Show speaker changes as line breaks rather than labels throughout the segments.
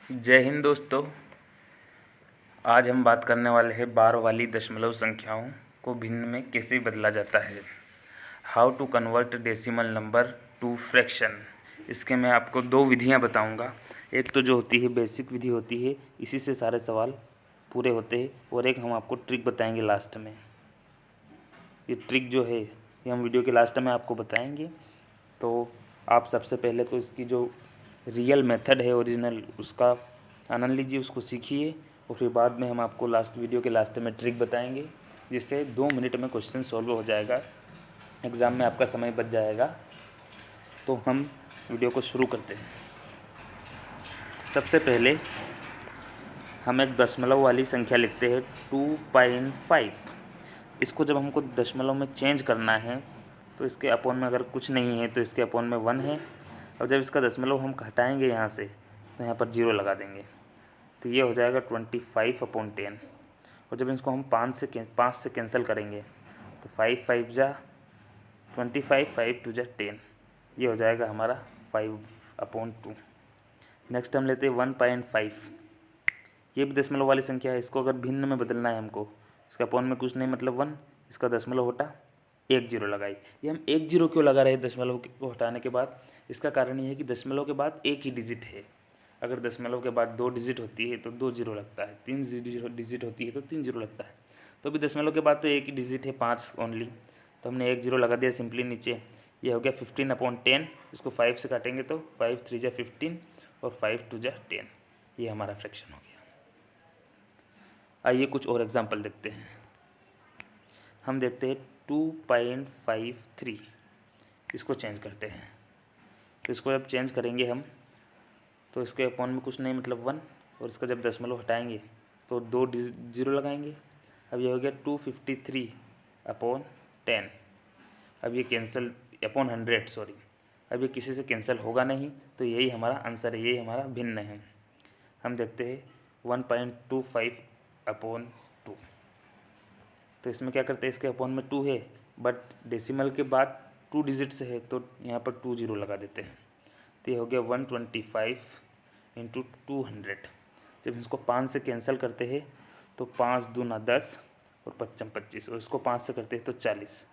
जय हिंद दोस्तों। आज हम बात करने वाले हैं बार वाली दशमलव संख्याओं को भिन्न में कैसे बदला जाता है। How to convert decimal number to fraction. इसके मैं आपको दो विधियां बताऊंगा। एक तो जो होती है बेसिक विधि होती है, इसी से सारे सवाल पूरे होते हैं, और एक हम आपको ट्रिक बताएंगे लास्ट में। ये ट्रिक जो है ये हम वीडियो के लास्ट में आपको बताएंगे। तो आप सबसे पहले तो इसकी जो रियल मेथड है ओरिजिनल, उसका आनंद लीजिए, उसको सीखिए, और फिर बाद में हम आपको वीडियो के लास्ट में ट्रिक बताएंगे, जिससे 2 मिनट में क्वेश्चन सॉल्व हो जाएगा, एग्ज़ाम में आपका समय बच जाएगा। तो हम वीडियो को शुरू करते हैं। सबसे पहले हम एक दशमलव वाली संख्या लिखते हैं 2.5। इसको जब हमको दशमलव में चेंज करना है तो इसके अपोन में अगर कुछ नहीं है तो इसके अपोन में 1 है, और जब इसका दशमलव हम हटाएंगे यहाँ से तो यहाँ पर 0 लगा देंगे, तो ये हो जाएगा 25/10। और जब इसको हम 5 से कैंसिल करेंगे तो 5 5 जा 25, 5 2 जा 10, ये हो जाएगा हमारा 5/2। नेक्स्ट हम लेते हैं 1.5। ये भी दशमलव वाली संख्या है। इसको अगर भिन्न में बदलना है हमको, इसका अपोन में कुछ नहीं मतलब 1, इसका दशमलव हटा, 1 0 लगाई। ये हम 1 0 क्यों लगा रहे हैं दशमलव को हटाने के बाद? इसका कारण ये है कि दशमलव के बाद एक ही डिजिट है। अगर दशमलव के बाद 2 डिजिट होती है तो 2 0 लगता है, 3 डिजिट होती है तो 3 0 लगता है। तो अभी दशमलव के बाद तो एक ही डिजिट है, 5 ओनली, तो हमने 1 0 लगा दिया सिंपली नीचे। ये हो गया 15/10। इसको 5 से काटेंगे तो 5 3 जा 15 और 5 2 जा 10, ये हमारा फ्रैक्शन हो गया। आइए कुछ और एग्जाम्पल देखते हैं। हम देखते हैं 2.53। इसको चेंज करते हैं। तो इसको जब चेंज करेंगे हम तो इसके अपोन में कुछ नहीं मतलब 1, और इसका जब दशमलव हटाएंगे तो 2 0 लगाएंगे। अब ये हो गया 253/10। अब ये कैंसिल अपॉन 100, सॉरी, अब ये किसी से कैंसिल होगा नहीं, तो यही हमारा आंसर है, यही हमारा भिन्न है। हम देखते हैं 1.25/2। तो इसमें क्या करते हैं, इसके अपोन में 2 है, बट डेसिमल के बाद 2 डिजिट से है तो यहाँ पर 2 0 लगा देते हैं। तो ये हो गया 125 × 200। जब इसको 5 से कैंसिल करते हैं तो 5 दूना 10 और 5 25, और इसको 5 से करते हैं तो 40,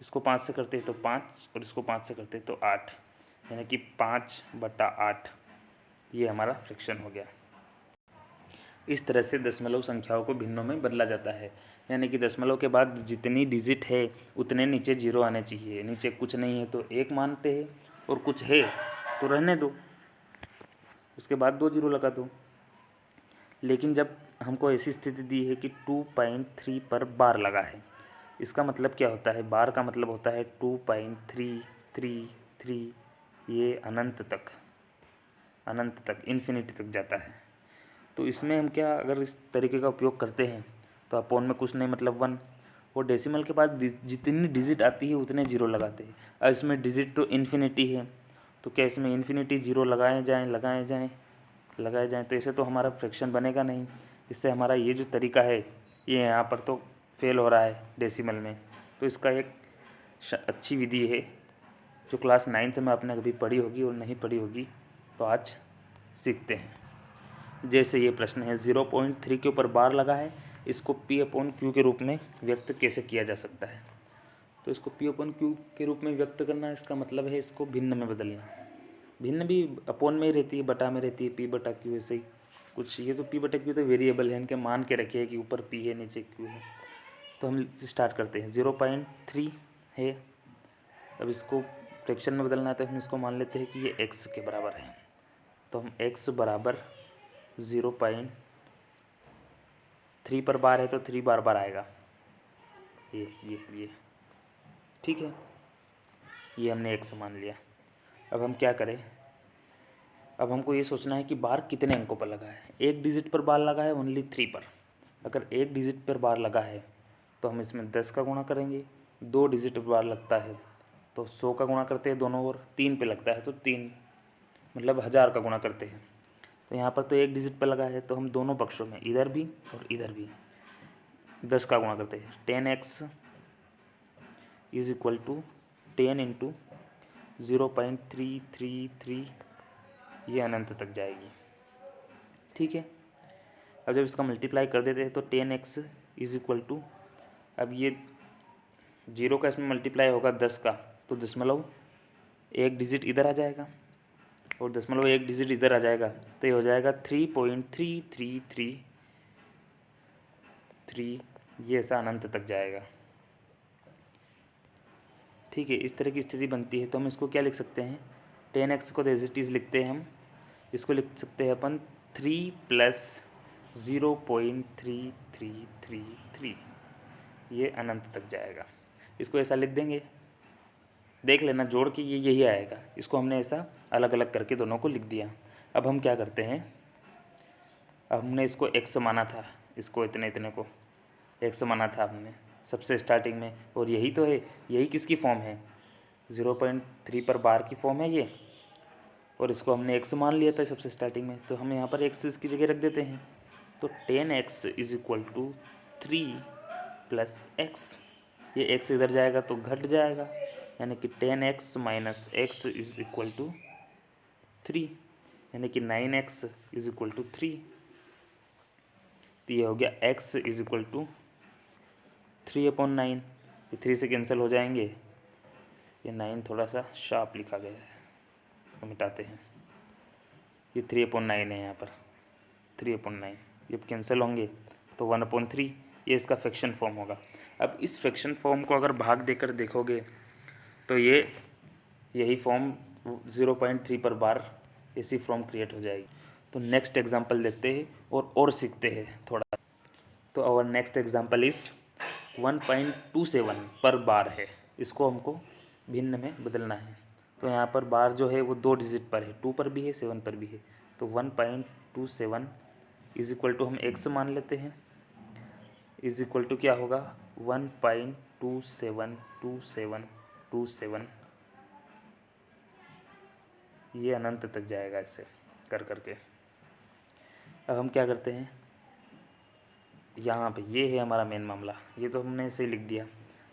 इसको 5 से करते हैं तो 5, और इसको 5 से करते हैं तो 8, यानी कि 5/8 ये हमारा फ्रैक्शन हो गया। इस तरह से दशमलव संख्याओं को भिन्नों में बदला जाता है, यानी कि दशमलव के बाद जितनी डिजिट है उतने नीचे 0 आने चाहिए। नीचे कुछ नहीं है तो 1 मानते हैं, और कुछ है तो रहने दो, उसके बाद 2 0 लगा दो। लेकिन जब हमको ऐसी स्थिति दी है कि 2.3 पर बार लगा है, इसका मतलब क्या होता है? बार का मतलब होता है 2.333, ये अनंत तक इन्फिनिटी तक जाता है। तो इसमें हम क्या, अगर इस तरीके का उपयोग करते हैं तो अपोन में कुछ नहीं मतलब 1, और डेसिमल के बाद जितनी डिजिट आती है उतने 0 लगाते हैं। अब इसमें डिजिट तो इन्फिनिटी है, तो क्या इसमें इन्फिनिटी 0 लगाए जाएँ तो ऐसे तो हमारा फ्रैक्शन बनेगा नहीं। इससे हमारा ये जो तरीका है ये यहाँ पर तो फेल हो रहा है डेसिमल में। तो इसका एक अच्छी विधि है जो क्लास 9th में आपने कभी पढ़ी होगी, और नहीं पढ़ी होगी तो आज सीखते हैं। जैसे ये प्रश्न है, 0.3 के ऊपर बार लगा है, इसको P/Q के रूप में व्यक्त कैसे किया जा सकता है? तो इसको P/Q के रूप में व्यक्त करना, इसका मतलब है इसको भिन्न में बदलना। भिन्न भी अपोन में ही रहती है, बटा में रहती है, P/Q ऐसे ही कुछ। ये तो P/Q तो वेरिएबल है, इनके मान के रखे कि ऊपर P है नीचे Q है। तो हम स्टार्ट करते हैं। 0.3 है, अब इसको फ्रैक्शन में बदलना है तो हम इसको मान लेते हैं कि ये x के बराबर है। तो हम x बराबर 0.3 पर बार है तो 3 बार आएगा, ये ठीक है, ये हमने x मान लिया। अब हम क्या करें, अब हमको ये सोचना है कि बार कितने अंकों पर लगा है। एक डिजिट पर बार लगा है ओनली 3 पर। अगर एक डिजिट पर बार लगा है तो हम इसमें 10 का गुणा करेंगे। 2 डिजिट पर बार लगता है तो 100 का गुणा करते हैं दोनों ओर। 3 पे लगता है तो 3 मतलब 1000 का गुणा करते हैं। तो यहाँ पर तो एक डिजिट पर लगा है तो हम दोनों पक्षों में, इधर भी और इधर भी, 10 का गुणा करते हैं। 10x इज इक्वल टू 10 × 0.333, ये अनंत तक जाएगी। ठीक है। अब जब इसका मल्टीप्लाई कर देते हैं तो 10x इज इक्वल टू, अब ये 0 का इसमें मल्टीप्लाई होगा 10 का, तो दशमलव एक डिजिट इधर आ जाएगा और दशमलव एक डिजिट इधर आ जाएगा, तो ये हो जाएगा 3.3333, ये ऐसा अनंत तक जाएगा। ठीक है, इस तरह की स्थिति बनती है। तो हम इसको क्या लिख सकते हैं, 10x को एज इट इज़ लिखते हैं हम, इसको लिख सकते हैं अपन 3 + 0.3333, ये अनंत तक जाएगा। इसको ऐसा लिख देंगे, देख लेना जोड़ के ये यही आएगा। इसको हमने ऐसा अलग अलग करके दोनों को लिख दिया। अब हम क्या करते हैं, अब हमने इसको x माना था, इसको इतने इतने को x माना था हमने सबसे स्टार्टिंग में, और यही तो है, यही किसकी फॉर्म है, 0.3 पर बार की फॉर्म है ये, और इसको हमने x मान लिया था सबसे स्टार्टिंग में, तो हम यहाँ पर x इसकी जगह रख देते हैं। तो 10x is equal to 3 + x, ये x इधर जाएगा तो घट जाएगा, यानी कि 10x - x is equal to 3, यानी कि 9x इज इक्वल टू 3। तो ये हो गया x इज इक्वल टू 3/9, ये 3 से कैंसिल हो जाएंगे, ये 9 थोड़ा सा शार्प लिखा गया है, इसको मिटाते हैं, ये 3/9 है यहाँ पर, 3/9 ये कैंसिल होंगे तो 1/3, ये इसका फ्रैक्शन फॉर्म होगा। अब इस फ्रैक्शन फॉर्म को अगर भाग देकर देखोगे तो ये यही फॉर्म 0.3 पर बार ऐसी फॉर्म क्रिएट हो जाएगी। तो नेक्स्ट एग्जांपल देखते हैं और सीखते हैं थोड़ा। तो आवर नेक्स्ट एग्जांपल इज़ 1.27 पर बार है, इसको हमको भिन्न में बदलना है। तो यहाँ पर बार जो है वो 2 डिजिट पर है, 2 पर भी है 7 पर भी है। तो 1.27 इज इक्वल टू हम x मान लेते हैं, इज इक्वल टू क्या होगा 1.272727, ये अनंत तक जाएगा इससे कर करके। अब हम क्या करते हैं, यहाँ पे ये है हमारा मेन मामला, ये तो हमने ऐसे लिख दिया।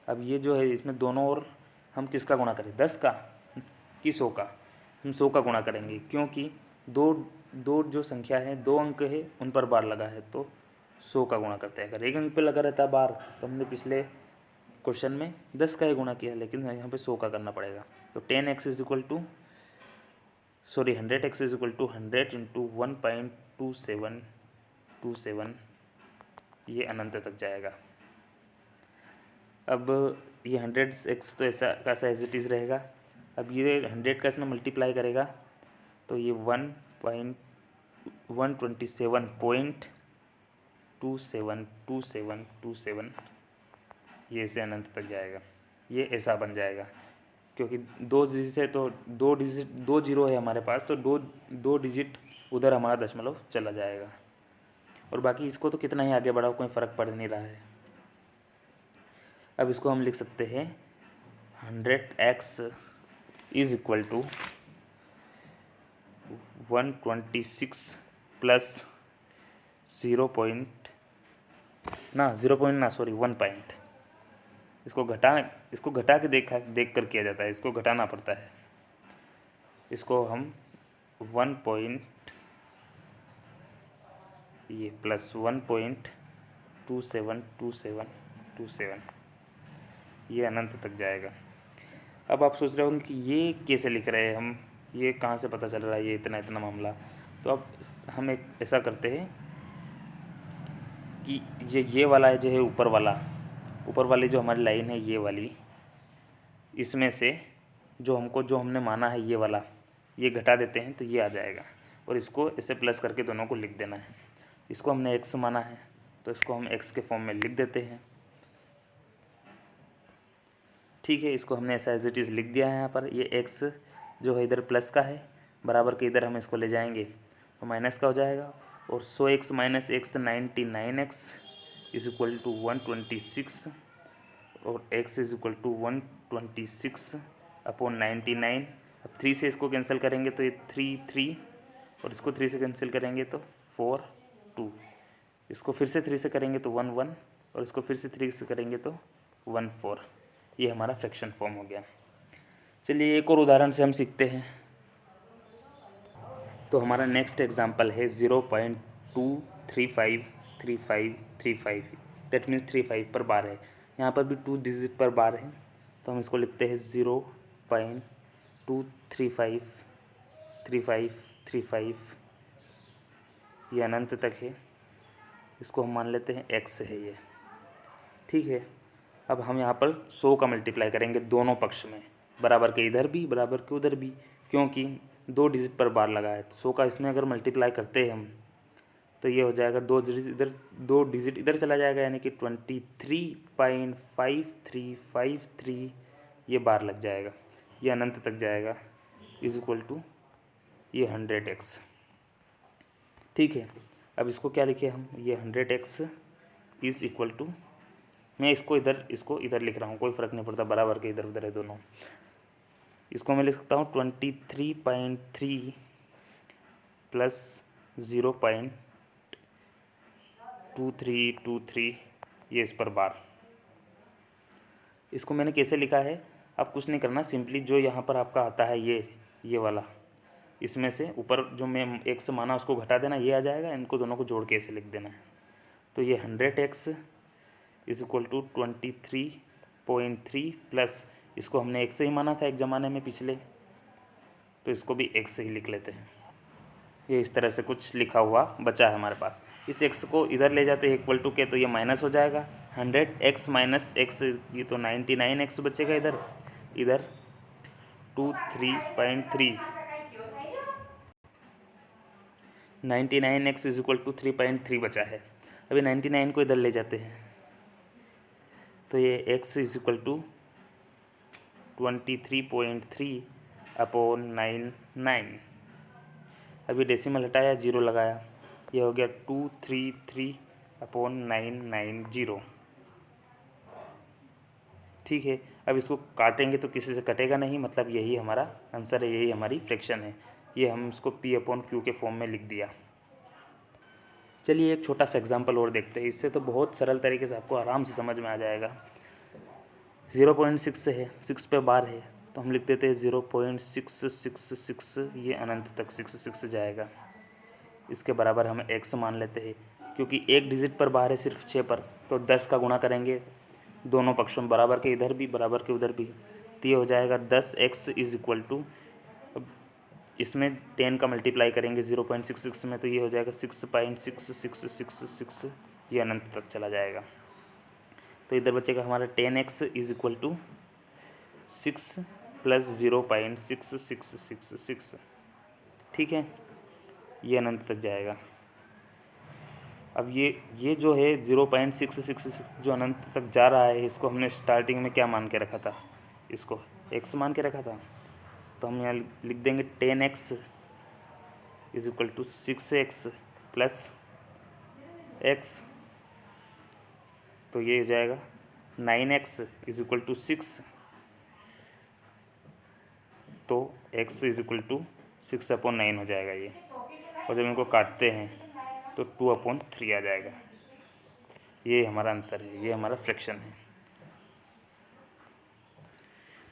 अब ये जो है इसमें दोनों ओर हम किसका गुणा करें, 10 का कि 100 का, हम 100 का गुणा करेंगे, क्योंकि दो जो संख्या है 2 अंक है उन पर बार लगा है, तो 100 का गुणा करते हैं। अगर 1 अंक पे लगा रहता बार तो हमने पिछले क्वेश्चन में 10 का ही गुणा किया, लेकिन यहाँ पे 100 का करना पड़ेगा। तो 10x is equal to 100x is equal to 100 into 1.2727, ये अनंत तक जाएगा। अब ये 100x तो ऐसा कैसा एज इट इज़ रहेगा। अब ये 100 का इसमें मल्टीप्लाई करेगा तो ये 127.2727, ये ऐसे अनंत तक जाएगा, ये ऐसा बन जाएगा। क्योंकि 2 डिजिट है तो 2 जीरो है हमारे पास, तो दो डिजिट उधर हमारा दशमलव चला जाएगा, और बाकी इसको तो कितना ही आगे बढ़ाओ कोई फ़र्क पड़ नहीं रहा है। अब इसको हम लिख सकते हैं 100x is equal to 126 plus 1 point, इसको घटा के देख कर किया जाता है, इसको घटाना पड़ता है। इसको हम 1 पॉइंट ये प्लस 1.272727, ये अनंत तक जाएगा। अब आप सोच रहे होंगे कि ये कैसे लिख रहे हैं हम, ये कहाँ से पता चल रहा है ये इतना इतना मामला। तो अब हम एक ऐसा करते हैं कि ये वाला है जो है ऊपर वाली जो हमारी लाइन है ये वाली, इसमें से जो हमने माना है ये वाला, ये घटा देते हैं तो ये आ जाएगा, और इसको ऐसे प्लस करके दोनों को लिख देना है। इसको हमने x माना है तो इसको हम x के फॉर्म में लिख देते हैं। ठीक है, इसको हमने ऐसा एज इट इज़ लिख दिया है। यहाँ पर ये x जो है इधर प्लस का है, बराबर के इधर हम इसको ले जाएंगे तो माइनस का हो जाएगा, और 100x - x 99x is equal to 126, और x इज इक्वल टू 126/99। अब 3 से इसको कैंसिल करेंगे तो ये 3, और इसको 3 से कैंसिल करेंगे तो 4, 2, इसको फिर से 3 से करेंगे तो 1, 1, और इसको फिर से 3 से करेंगे तो 1, 4, ये हमारा फ्रैक्शन फॉर्म हो गया। चलिए एक और उदाहरण से हम सीखते हैं। तो हमारा नेक्स्ट एग्जांपल है 2353535, दैट मीन्स 35 पर बार है। यहाँ पर भी 2 डिजिट पर बार है, तो हम इसको लिखते हैं 0.2353535, ये अनंत तक है। इसको हम मान लेते हैं x है ये, ठीक है। अब हम यहाँ पर 100 का मल्टीप्लाई करेंगे दोनों पक्ष में, बराबर के इधर भी बराबर के उधर भी, क्योंकि 2 डिजिट पर बार लगा है। तो 100 का इसमें अगर मल्टीप्लाई करते हैं हम, तो ये हो जाएगा 2 डिजिट इधर चला जाएगा, यानी कि 23.5353 ये बार लग जाएगा, ये अनंत तक जाएगा, इज इक्वल टू ये 100x, ठीक है। अब इसको क्या लिखे हम, ये 100x इज़ इक्वल टू, मैं इसको इधर लिख रहा हूँ, कोई फ़र्क नहीं पड़ता, बराबर के इधर उधर है दोनों। इसको मैं लिख सकता हूँ 23.3 प्लस 0.2323, ये इस पर बार। इसको मैंने कैसे लिखा है, आप कुछ नहीं करना, सिंपली जो यहाँ पर आपका आता है ये वाला, इसमें से ऊपर जो मैं x माना उसको घटा देना, ये आ जाएगा, इनको दोनों को जोड़ के ऐसे लिख देना है। तो ये 100x is equal to 23.3 plus, इसको हमने x से ही माना था एक ज़माने में पिछले, तो इसको भी x से ही लिख लेते हैं। ये इस तरह से कुछ लिखा हुआ बचा है हमारे पास। इस x को इधर ले जाते हैं इक्वल टू के, तो ये माइनस हो जाएगा, 100x माइनस x, ये तो 99x बचेगा इधर 23.3, 99x इज इक्वल टू 3.3 बचा है। अभी 99 को इधर ले जाते हैं, तो ये x is equal to 23.3 upon 99, अभी डेसिमल हटाया, 0 लगाया, ये हो गया 233 अपॉन 990, ठीक है। अब इसको काटेंगे तो किसी से कटेगा नहीं, मतलब यही हमारा आंसर है, यही हमारी फ्रैक्शन है। ये हम इसको p अपॉन क्यू के फॉर्म में लिख दिया। चलिए एक छोटा सा एग्जांपल और देखते हैं, इससे तो बहुत सरल तरीके से आपको आराम से समझ में आ जाएगा। 0.6 है, 6 पे बार है, तो हम लिख देते हैं 0.666, ये अनंत तक 6 जाएगा। इसके बराबर हम x मान लेते हैं, क्योंकि एक डिजिट पर बार है सिर्फ 6 पर, तो 10 का गुणा करेंगे दोनों पक्षों में, बराबर के इधर भी बराबर के उधर भी, तो ये हो जाएगा 10x इज इक्वल टू, इसमें 10 का मल्टीप्लाई करेंगे 0.66 में, तो ये हो जाएगा 6.6666, ये अनंत तक चला जाएगा। तो इधर बचेगा हमारा 10x is equal to 6 plus 0.6666, ठीक है, ये अनंत तक जाएगा। अब ये जो है 0.666 जो अनंत तक जा रहा है, इसको हमने स्टार्टिंग में क्या मान के रखा था, इसको x मान के रखा था, तो हम यहाँ लिख देंगे 10x is equal to 6x plus x, तो ये हो जाएगा 9x इज इक्वल टू 6, तो x इज इक्वल टू 6/9 हो जाएगा ये, और जब इनको काटते हैं तो 2/3 आ जाएगा। ये हमारा आंसर है, ये हमारा फ्रैक्शन है।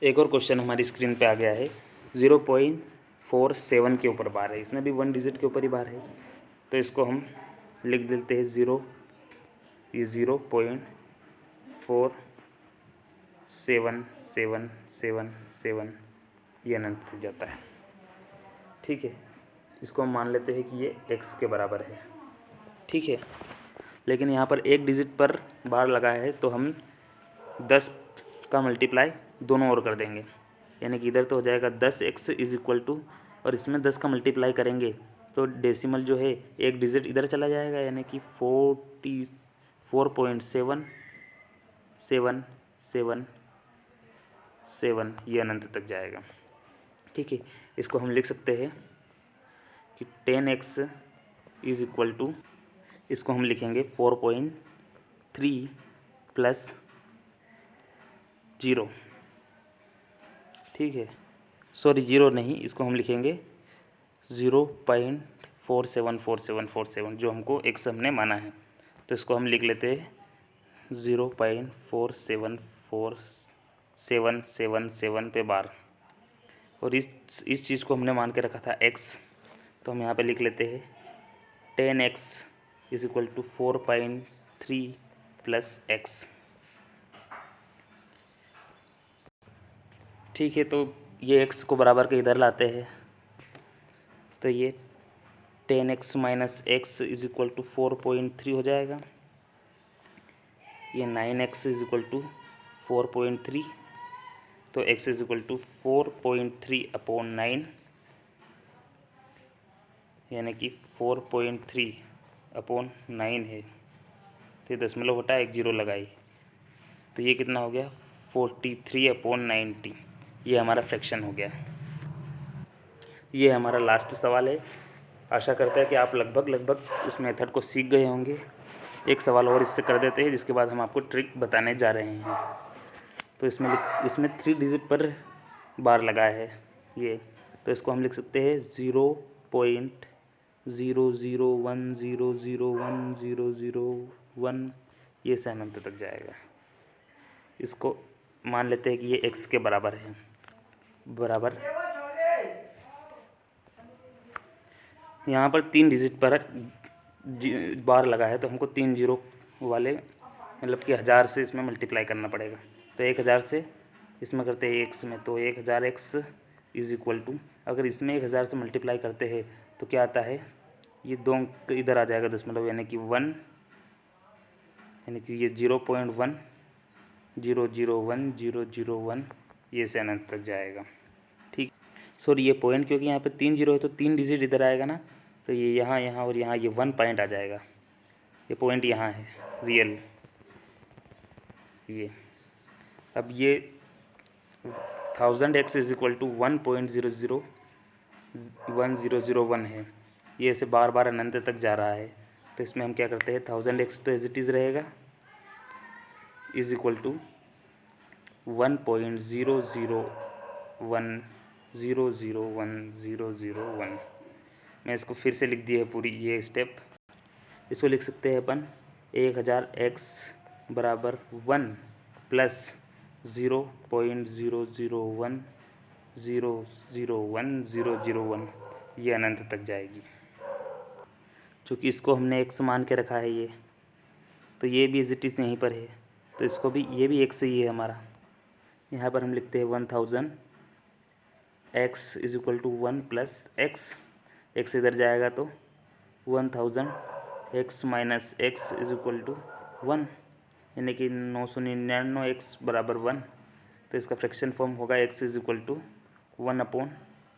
एक और क्वेश्चन हमारी स्क्रीन पे आ गया है, 0.47 के ऊपर बार है, इसमें भी 1 डिजिट के ऊपर ही बार है, तो इसको हम लिख देते हैं 0.477777, ये अनंत तक जाता है, ठीक है। इसको हम मान लेते हैं कि ये x के बराबर है, ठीक है। लेकिन यहाँ पर एक डिजिट पर बार लगा है, तो हम 10 का मल्टीप्लाई दोनों ओर कर देंगे, यानी कि इधर तो हो जाएगा 10x इज इक्वल टू, और इसमें 10 का मल्टीप्लाई करेंगे तो डेसिमल जो है एक डिजिट इधर चला जाएगा, यानी कि 44.7777, ये अनंत तक जाएगा, ठीक है। इसको हम लिख सकते हैं कि 10x इज इक्वल टू, इसको हम लिखेंगे 4.3 प्लस 0, ठीक है, सॉरी 0 नहीं, इसको हम लिखेंगे 0.474747, जो हमको x हमने माना है, तो इसको हम लिख लेते हैं 0.47477 पे बार, और इस चीज़ को हमने मान के रखा था x, तो हम यहाँ पे लिख लेते हैं 10x is equal to 4.3 plus x। ठीक है, तो ये x को बराबर के इधर लाते हैं, तो ये 10x minus X is equal to 4.3 हो जाएगा। ये 9x इज इक्वल टू 4.3, तो x is equal to 4.3 upon 9, यानी कि 4.3 अपॉन 9 है। तो ये दशमलव हटा एक जीरो लगाई, तो ये कितना हो गया 43 अपॉन 90। ये हमारा फ्रैक्शन हो गया। ये हमारा लास्ट सवाल है। आशा करता है कि आप लगभग उस मेथड को सीख गए होंगे। एक सवाल और इससे कर देते हैं, जिसके बाद हम आपको ट्रिक बताने जा रहे हैं। तो इसमें 3 डिजिट पर बार लगा है ये, तो इसको हम लिख सकते हैं 0.001001001001, ये से अनंत तक जाएगा। इसको मान लेते हैं कि ये x के बराबर है, बराबर यहाँ पर 3 डिजिट पर बार लगा है, तो हमको 3 जीरो वाले मतलब कि 1000 से इसमें मल्टीप्लाई करना पड़ेगा। तो 1000 से इसमें करते हैं x में, तो 1000x इज इक्वल टू, अगर इसमें 1000 से मल्टीप्लाई करते हैं तो क्या आता है, ये 2 अंक इधर आ जाएगा दशमलव, यानी कि 1, यानी कि ये 0.1001001001 ये से अनंत तक जाएगा। ठीक, सॉरी ये पॉइंट, क्योंकि यहाँ पे 3 जीरो है तो 3 डिजिट इधर आएगा ना, तो ये यहाँ और यहाँ ये 1 पॉइंट आ जाएगा। ये पॉइंट यहाँ है रियल, ये अब ये 1000x इज इक्वल टू 1.001001 है। ये ऐसे बार बार अनंत तक जा रहा है, तो इसमें हम क्या करते हैं 1000x तो एज इट इज़ रहेगा, इज इक्वल टू 1.001001001001। मैं इसको फिर से लिख दिया है पूरी ये स्टेप। इसको लिख सकते हैं अपन 1000x बराबर 1 प्लस 0.001001001001, ये अनंत तक जाएगी। चूँकि इसको हमने x मान के रखा है, ये तो ये भी एज इट इज़ यहीं पर है, तो इसको भी, ये भी x ही है हमारा। यहाँ पर हम लिखते हैं 1000 x is equal to 1 plus x इधर जाएगा तो 1000 x minus x is equal to 1, यानी कि 999 x बराबर 1। तो इसका फ्रैक्शन फॉर्म होगा x is equal to 1 upon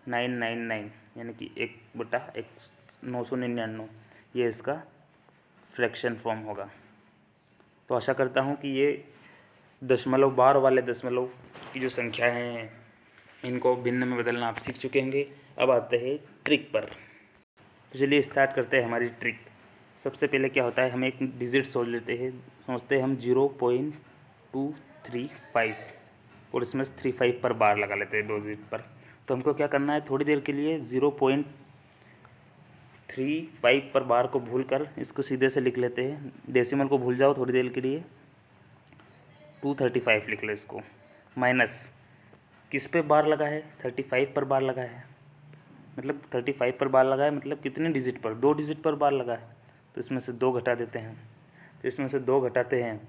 999, यानी कि 1/x 999, ये इसका फ्रैक्शन फॉर्म होगा। तो आशा करता हूँ कि ये दशमलव बार वाले दशमलव की जो संख्या हैं इनको भिन्न में बदलना आप सीख चुके होंगे। अब आते हैं ट्रिक पर। तो चलिए स्टार्ट करते हैं हमारी ट्रिक। सबसे पहले क्या होता है, हम एक डिजिट सोच लेते हैं, सोचते हैं हम 0.235 और इसमें 35 पर बार लगा लेते हैं 2 डिजिट पर। तो हमको क्या करना है, थोड़ी देर के लिए 0.35 पर बार को भूलकर इसको सीधे से लिख लेते हैं। डेसिमल को भूल जाओ थोड़ी देर के लिए, 235 लिख लो इसको। माइनस किस पे बार लगा है, 35 पर बार लगा है, मतलब 35 पर बार लगा है मतलब कितने डिजिट पर, 2 डिजिट पर बार लगा है। तो इसमें से 2 घटा देते हैं, तो इसमें से 2 घटाते हैं,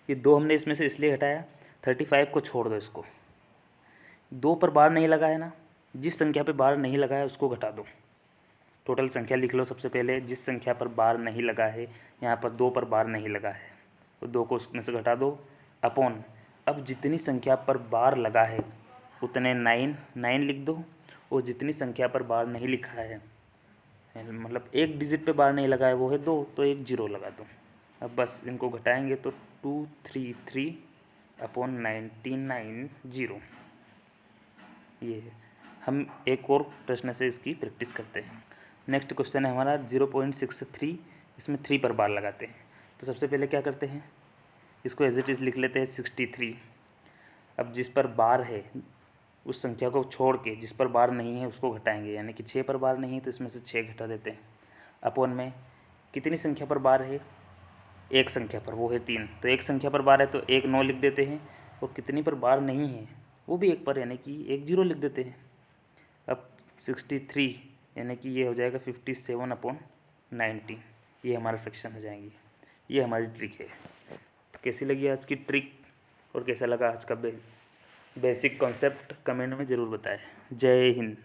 ये 2 हमने इसमें से इसलिए घटाया, 35 को छोड़ दो, इसको 2 पर बार नहीं लगा है ना, जिस संख्या पे बार नहीं लगा है उसको घटा दो। टोटल संख्या लिख लो सबसे पहले, जिस संख्या पर बार नहीं लगा है, यहाँ पर 2 पर बार नहीं लगा है, तो 2 को उसमें से घटा दो, अपॉन अब जितनी संख्या पर बार लगा है उतने 9 लिख दो, और जितनी संख्या पर बार नहीं लिखा है, मतलब एक डिजिट पे बार नहीं लगा है वो है 2, तो एक 0 लगा दो। अब बस इनको घटाएंगे तो 233 अपॉन 99 ये है। हम एक और प्रश्न से इसकी प्रैक्टिस करते हैं। नेक्स्ट क्वेश्चन है हमारा 0.63, इसमें 3 पर बार लगाते हैं। तो सबसे पहले क्या करते हैं, इसको एज इट इज़ लिख लेते हैं 63। अब जिस पर बार है उस संख्या को छोड़ के जिस पर बार नहीं है उसको घटाएंगे, यानी कि 6 पर बार नहीं है तो इसमें से 6 घटा देते हैं। अपॉन में कितनी संख्या पर बार है, एक संख्या पर, वो है 3, तो एक संख्या पर बार है तो 1 9 लिख देते हैं, और कितनी पर बार नहीं है वो भी 1 पर, यानी कि 1 0 लिख देते हैं। अब 63 यानी कि ये हो जाएगा 57/90। ये हमारा फ्रैक्शन हो जाएंगे। ये हमारी ट्रिक है। कैसी लगी आज की ट्रिक और कैसा लगा आज का बेसिक कॉन्सेप्ट कमेंट में ज़रूर बताएं। जय हिंद।